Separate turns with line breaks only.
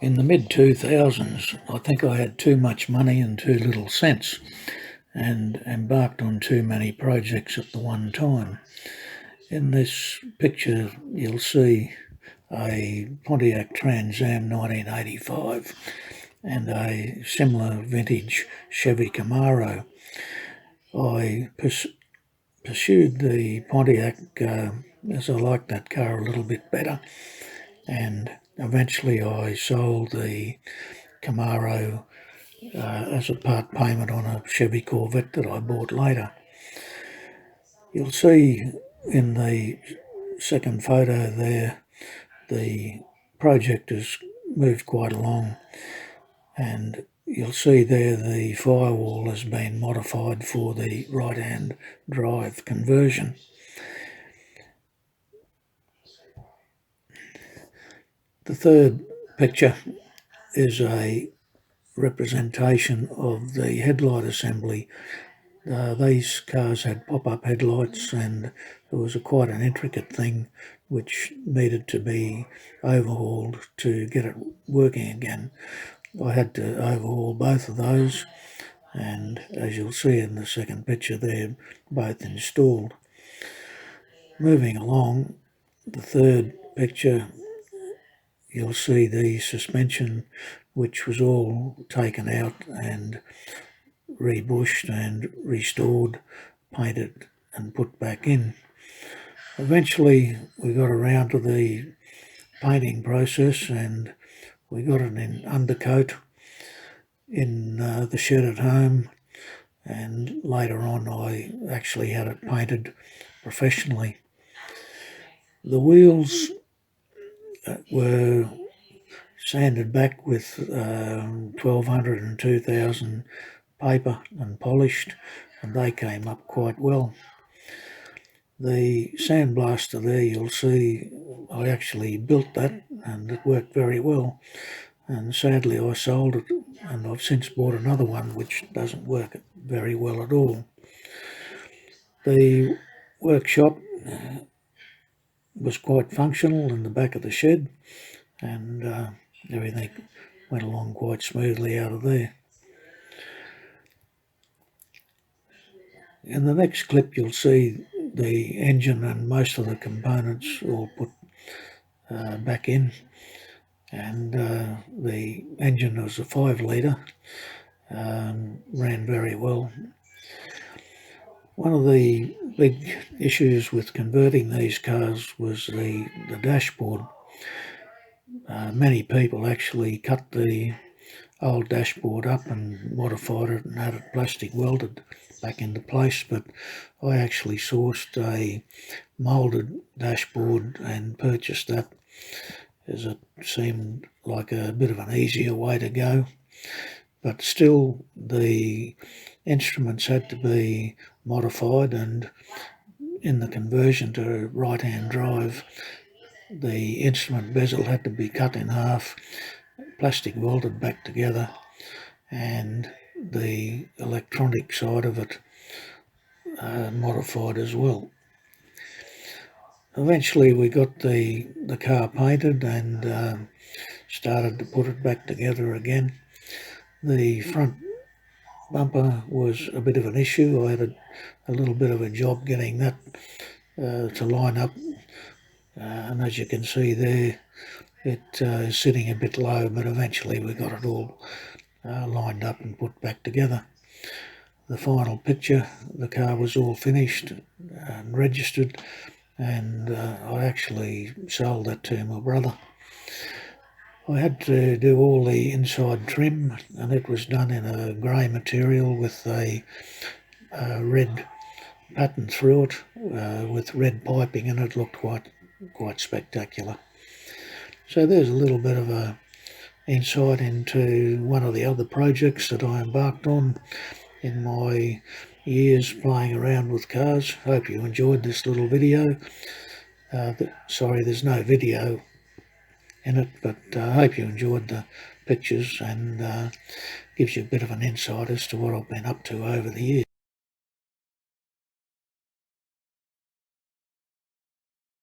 In the mid-2000s, I think I had too much money and too little sense, and embarked on too many projects at the one time. In this picture, you'll see a Pontiac Transam 1985 and a similar vintage Chevy Camaro. I pursued the Pontiac as I liked that car a little bit better, and eventually I sold the Camaro as a part payment on a Chevy Corvette that I bought later. You'll see in the second photo there the project has moved quite along, and you'll see there the firewall has been modified for the right-hand drive conversion. The third picture is a representation of the headlight assembly. These cars had pop-up headlights, and it was quite an intricate thing which needed to be overhauled to get it working again. I had to overhaul both of those, and as you'll see in the second picture, they're both installed. Moving along, the third picture, you'll see the suspension, which was all taken out and rebushed and restored, painted and put back in. Eventually we got around to the painting process, and we got it in undercoat in the shed at home, and later on I actually had it painted professionally. The wheels were sanded back with 1200 and 2000 paper and polished, and they came up quite well. The sandblaster there, you'll see I actually built that, and it worked very well, and sadly I sold it, and I've since bought another one which doesn't work very well at all. The workshop was quite functional in the back of the shed, and everything went along quite smoothly out of there. In the next clip you'll see the engine and most of the components all put back in, and the engine was a 5 litre, ran very well. One of the big issues with converting these cars was the dashboard. Many people actually cut the old dashboard up and modified it and had it plastic welded back into place, but I actually sourced a moulded dashboard and purchased that, as it seemed like a bit of an easier way to go. But still, the instruments had to be modified, and in the conversion to right-hand drive, the instrument bezel had to be cut in half, plastic welded back together, and the electronic side of it modified as well. Eventually we got the car painted and started to put it back together again. The front bumper was a bit of an issue. I had a little bit of a job getting that to line up, and as you can see there, it is sitting a bit low, but eventually we got it all lined up and put back together. The final picture, the car was all finished and registered, and I actually sold that to my brother. I had to do all the inside trim, and it was done in a grey material with a red pattern through it, with red piping, and it looked quite spectacular. So there's a little bit of a insight into one of the other projects that I embarked on in my years playing around with cars. Hope you enjoyed this little video. Sorry, there's no video in it, but I hope you enjoyed the pictures, and gives you a bit of an insight as to what I've been up to over the years.